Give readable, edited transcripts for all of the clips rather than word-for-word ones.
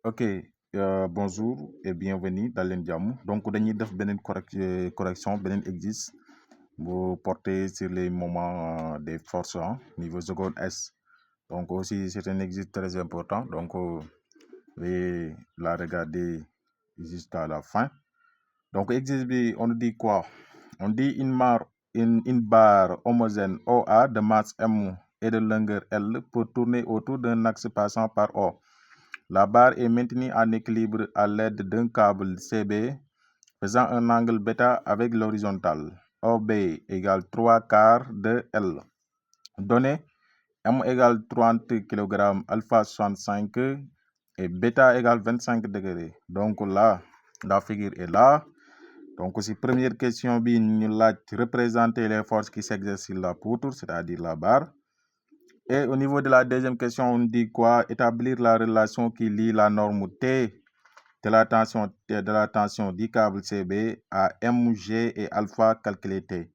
Ok, bonjour et bienvenue dans l'Indiam. Donc, dañuy def beneen correction, beneen exercice bu porter sur les moments des forces niveau seconde S. Donc, aussi, c'est un exercice très important. Donc, veuillez la regarder jusqu'à la fin. Donc, exercice B, on dit quoi? On dit une barre homogène OA de masse M et de longueur L peut tourner autour d'un axe passant par O. La barre est maintenue en équilibre à l'aide d'un câble CB faisant un angle bêta avec l'horizontale. OB égale 3 quarts de L. Données M égale 30 kg, alpha 65 et bêta égale 25 degrés. Donc là, la figure est là. Donc aussi, première question, nous représenter les forces qui s'exercent sur la poutre, c'est-à-dire la barre. Et au niveau de la deuxième question, on dit quoi? Établir la relation qui lie la norme T de la tension du câble CB à MG et alpha calculé T.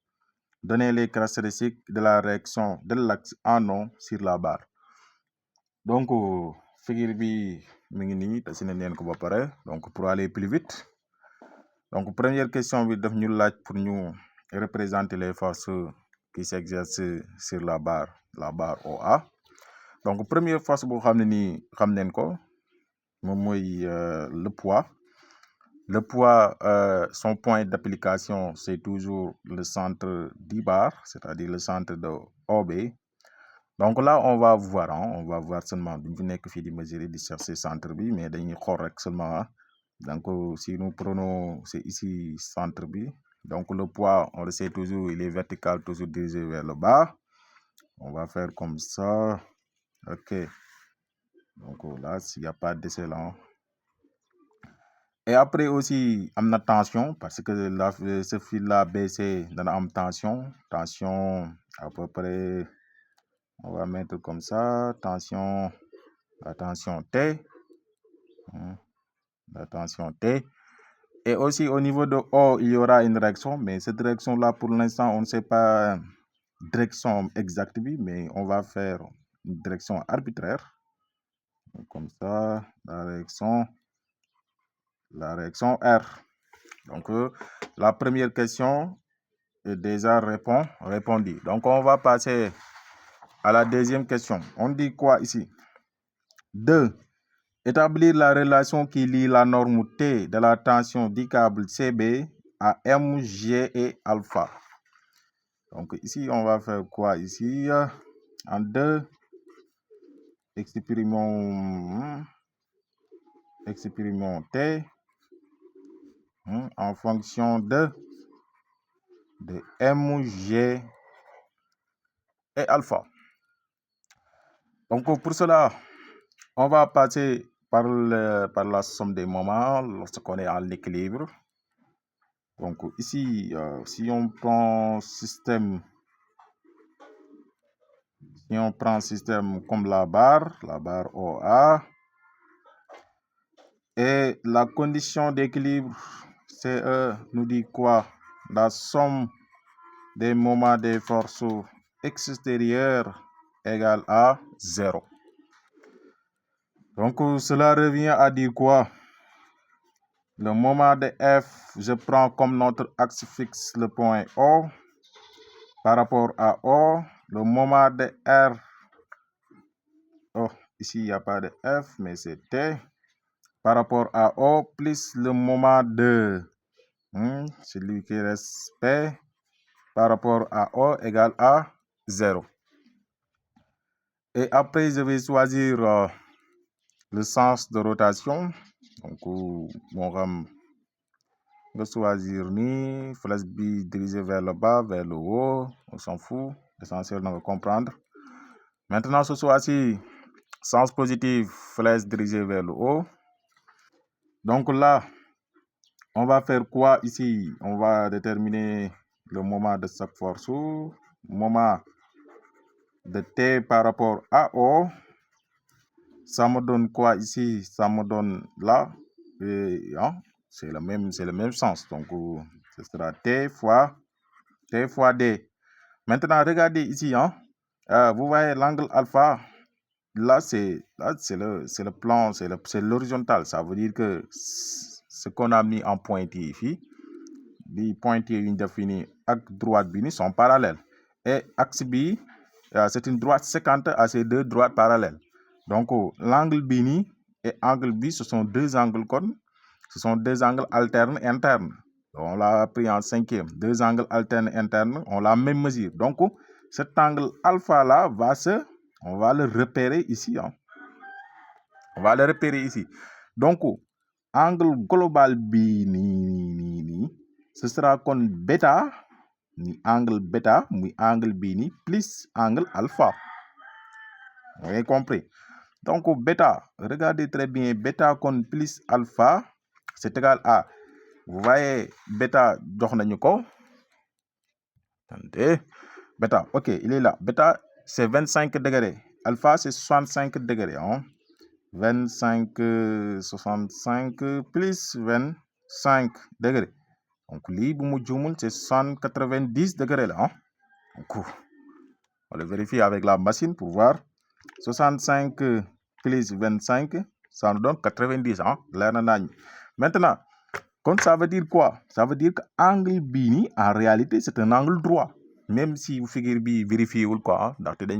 Donner les caractéristiques de la réaction de l'axe en non sur la barre. Donc, figure bi mingini, donc pour aller plus vite. Donc, première question, pour nous représenter les forces qui s'exercent sur la barre OA. Donc, première force, le poids. Le poids, son point d'application, c'est toujours le centre du barre, c'est-à-dire le centre de OB. Donc là, on va voir seulement, vous n'êtes que fait de mesurer, de chercher centre B, mais il correct seulement. Donc, si nous prenons, c'est ici centre B. Donc, le poids, on le sait toujours, il est vertical, toujours dirigé vers le bas. On va faire comme ça. OK. Donc là, s'il n'y a pas d'excellent. Et après aussi, on a tension, parce que ce fil-là baissé dans la tension. Tension, à peu près, on va mettre comme ça. Tension, la tension T. La tension T. Et aussi au niveau de O, il y aura une direction, mais cette direction-là, pour l'instant, on ne sait pas direction exacte, mais on va faire une direction arbitraire. Comme ça, la réaction R. Donc, la première question est déjà répondue. Donc, on va passer à la deuxième question. On dit quoi ici? 2. Établir la relation qui lie la norme T de la tension du câble CB à MG et alpha. Donc, ici, on va faire quoi ici? En 2, exprimons T en fonction de MG et alpha. Donc, pour cela, on va passer par la somme des moments lorsqu'on est en équilibre. Donc, ici, si on prend système comme la barre OA, et la condition d'équilibre, CE nous dit quoi? La somme des moments des forces extérieures égale à 0. Donc, cela revient à dire quoi? Le moment de F, je prends comme notre axe fixe le point O par rapport à O. Le moment de R, ici il n'y a pas de F, mais c'est T par rapport à O plus le moment de celui qui reste P par rapport à O égale à 0. Et après, je vais choisir le sens de rotation. Donc, mon RAM va choisir ni flèche B dirigée vers le bas, vers le haut. On s'en fout. L'essentiel, on va comprendre. Maintenant, ce soit-ci, sens positif, flèche dirigée vers le haut. Donc là, on va faire quoi ici? On va déterminer le moment de chaque force, moment de T par rapport à O. Ça me donne quoi ici? Ça me donne là. C'est le même sens. Donc, ce sera T fois D. Maintenant, regardez ici. Vous voyez l'angle alpha. là, c'est le plan, c'est l'horizontal. Ça veut dire que ce qu'on a mis en pointillé ici, les pointillés définis avec droite bini sont parallèles. Et axe B, c'est une droite séquente à ces deux droites parallèles. Donc, l'angle bini et angle B, ce sont deux angles ce sont deux angles alternes internes. On l'a pris en cinquième. Deux angles alternes internes ont la même mesure. Donc, cet angle alpha-là on va le repérer ici. Hein. On va le repérer ici. Donc, angle global bini, ce sera comme bêta, angle bêta, angle bini, plus angle alpha. Vous avez compris? Donc, bêta, regardez très bien, bêta con plus alpha, c'est égal à, vous voyez, bêta, attendez, bêta, ok, il est là. Bêta, c'est 25 degrés. Alpha, c'est 65 degrés. Hein? 25, 65 plus 25 degrés. Donc, c'est 190 degrés là. Hein? Donc, on le vérifie avec la machine pour voir. 65 plus 25, ça nous donne 90. Hein? Maintenant, ça veut dire quoi? Ça veut dire que angle bini, en réalité, c'est un angle droit. Même si vous figurez vérifier ou quoi,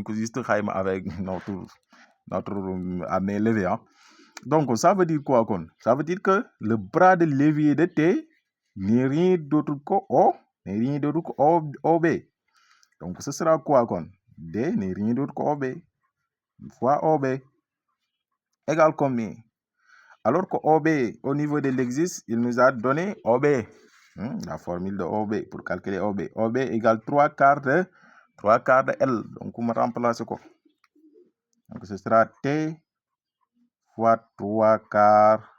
juste avec notre à main levée. Hein? Donc, ça veut dire quoi? Ça veut dire que le bras de levier de T n'est rien d'autre que O, n'est rien d'autre que OB. Donc, ce sera quoi? D n'est rien d'autre que OB fois OB égale combien? Alors que OB, au niveau de l'exercice, il nous a donné OB. La formule de OB pour calculer OB. OB égale 3 quarts de L. Donc, on va remplacer quoi? Donc, ce sera T fois 3 quarts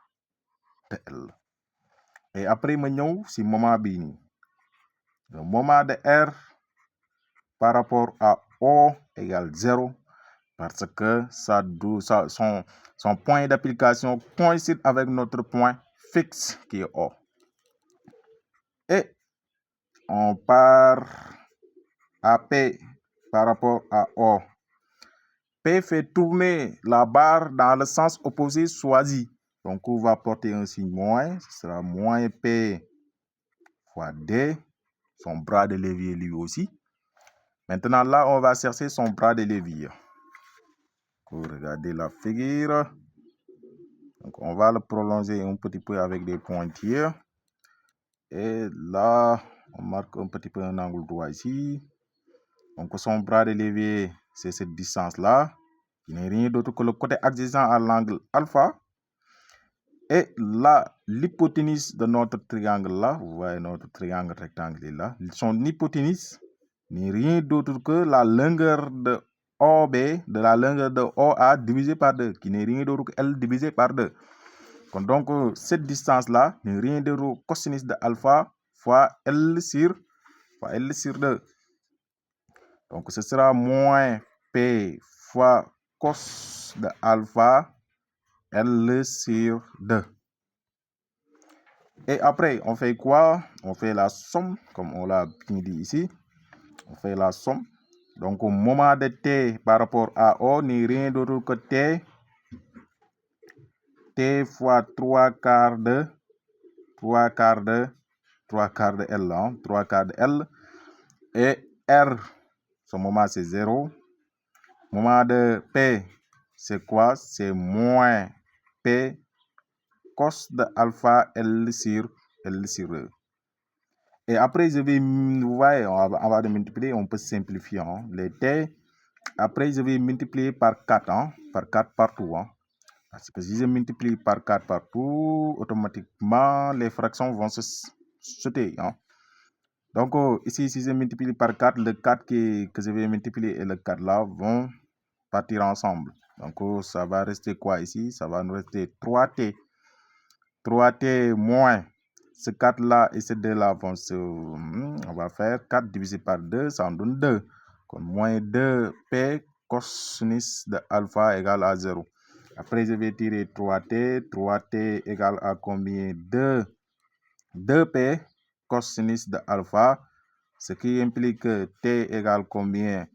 de L. Et après, c'est moment bini. Le moment de R par rapport à O égale 0 parce que son point d'application coïncide avec notre point fixe qui est O. Et on part à P par rapport à O. P fait tourner la barre dans le sens opposé choisi. Donc, on va porter un signe moins. Ce sera moins P fois D. Son bras de levier lui aussi. Maintenant, là, on va chercher son bras de levier. Pour regarder la figure. Donc, on va le prolonger un petit peu avec des pointillés. Et là, on marque un petit peu un angle droit ici. Donc, son bras de levier, c'est cette distance-là. Il n'est rien d'autre que le côté adjacent à l'angle alpha. Et là, l'hypoténuse de notre triangle-là, vous voyez notre triangle rectangle là, son hypoténuse n'est rien d'autre que la longueur de OB, de la longueur de OA divisé par 2, qui n'est rien d'autre que L divisé par 2. Donc, cette distance-là n'est rien d'autre que cosinus de alpha fois L sur 2. Donc, ce sera moins P fois cos de alpha L sur 2. Et après, on fait quoi? On fait la somme, comme on l'a bien dit ici. On fait la somme. Donc, au moment de T par rapport à O n'est rien d'autre que T fois 3 quarts de L. Hein? 3 quarts de L. Et R, ce moment c'est 0. Moment de P, c'est quoi? C'est moins P cos de alpha L sur E. Et après, vous voyez, on va multiplier, on peut simplifier. Hein, les T. Après, je vais multiplier par 4, hein, par 4 partout. Hein, parce que si je multiplie par 4 partout, automatiquement, les fractions vont se sauter. Hein. Donc, ici, si je multiplie par 4, le 4 que je vais multiplier et le 4 là vont partir ensemble. Donc, ça va rester quoi ici? Ça va nous rester 3T. 3T moins ce 4 là et ce 2 là vont on va faire 4 divisé par 2, ça en donne 2. Comme moins 2P cosinus de alpha égale à 0. Après, je vais tirer 3T. 3T égale à combien? 2P cosinus de alpha. Ce qui implique que T égale combien?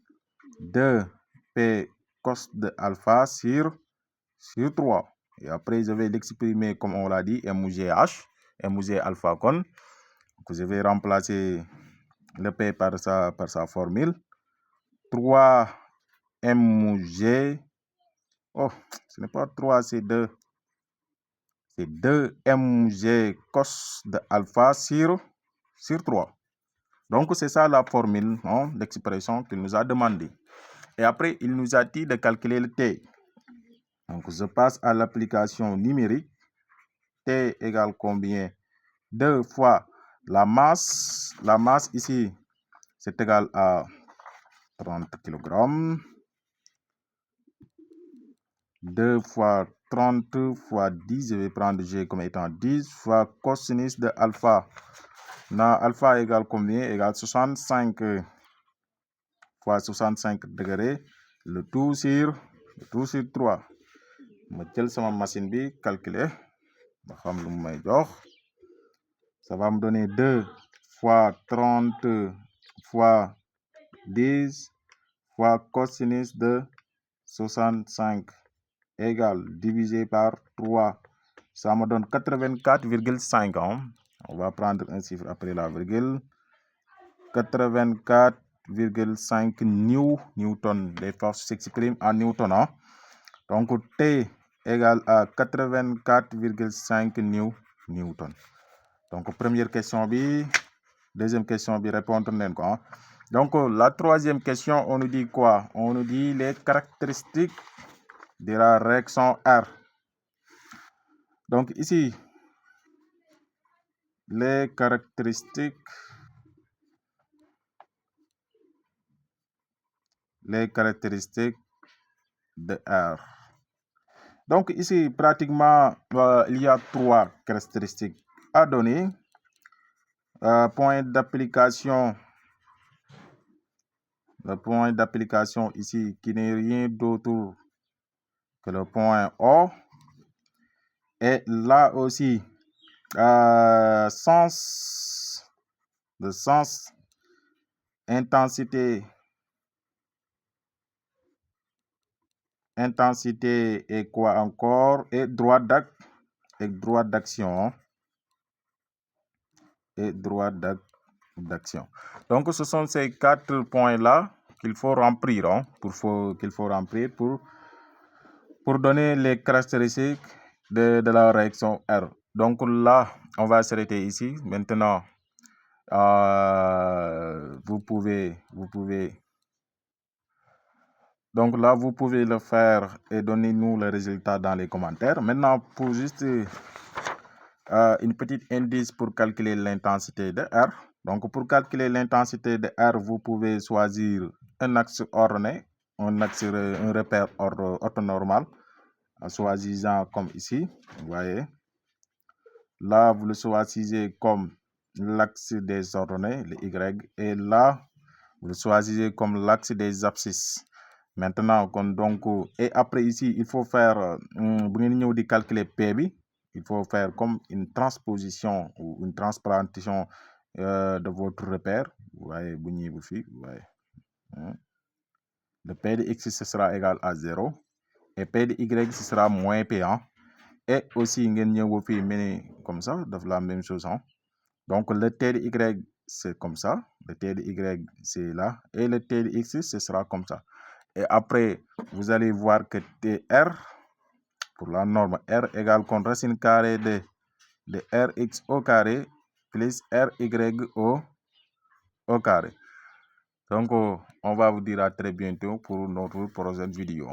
2P cos de alpha sur 3. Et après, je vais l'exprimer comme on l'a dit, MGH, MG alpha con. Donc, je vais remplacer le P par sa formule. 3 MG. Oh, ce n'est pas 3, c'est 2. C'est 2 MG cos de alpha sur 3. Donc, c'est ça la formule, hein, l'expression qu'il nous a demandé. Et après, il nous a dit de calculer le T. Donc, je passe à l'application numérique. T égale combien? 2 fois la masse. La masse ici, c'est égal à 30 kg. 2 fois 30 fois 10, je vais prendre G comme étant 10 fois cosinus de alpha. Alpha égale combien? Égale 65 fois 65 degrés. Le tout sur 3. Je jël sama machine bi calculer. Ça va me donner 2 fois 30 fois 10 fois cosinus de 65 égale divisé par 3. Ça me donne 84,5. On va prendre un chiffre après la virgule. 84,5 newton. Les forces s'expriment en newton. Donc, T égale à 84,5 newton. Donc, première question bi. Deuxième question bi, répondre nañ ko. Donc, la troisième question, on nous dit quoi? On nous dit les caractéristiques de la réaction R. Donc, ici, les caractéristiques de R. Donc, ici, pratiquement, il y a 3 caractéristiques à donner. Point d'application. Le point d'application ici, qui n'est rien d'autre que le point O. Et là aussi, sens, intensité et quoi encore? Et droit d'action. Donc, ce sont ces 4 points-là qu'il faut remplir, pour donner les caractéristiques de la réaction R. Donc là, on va s'arrêter ici. Maintenant, vous pouvez donc là, vous pouvez le faire et donnez-nous le résultat dans les commentaires. Maintenant, pour juste une petite indice pour calculer l'intensité de R. Donc, pour calculer l'intensité de R, vous pouvez choisir un axe ordonné, un repère orthonormal, en choisissant comme ici. Vous voyez. Là, vous le choisissez comme l'axe des ordonnées, le Y, et là, vous le choisissez comme l'axe des abscisses. Maintenant, et après ici, il faut faire, pour calculer P, il faut faire comme une transposition ou une transplantation de votre repère. Vous voyez, vous voyez. Le P de X, ce sera égal à 0. Et P de Y, ce sera moins P1. Et aussi, comme ça, de la même chose. Donc, le T de Y, c'est comme ça. Le T de Y, c'est là. Et le T de X, ce sera comme ça. Et après, vous allez voir que TR, pour la norme R égale con racine carrée de Rx au carré plus Ry au carré. Donc, on va vous dire à très bientôt pour notre prochaine vidéo.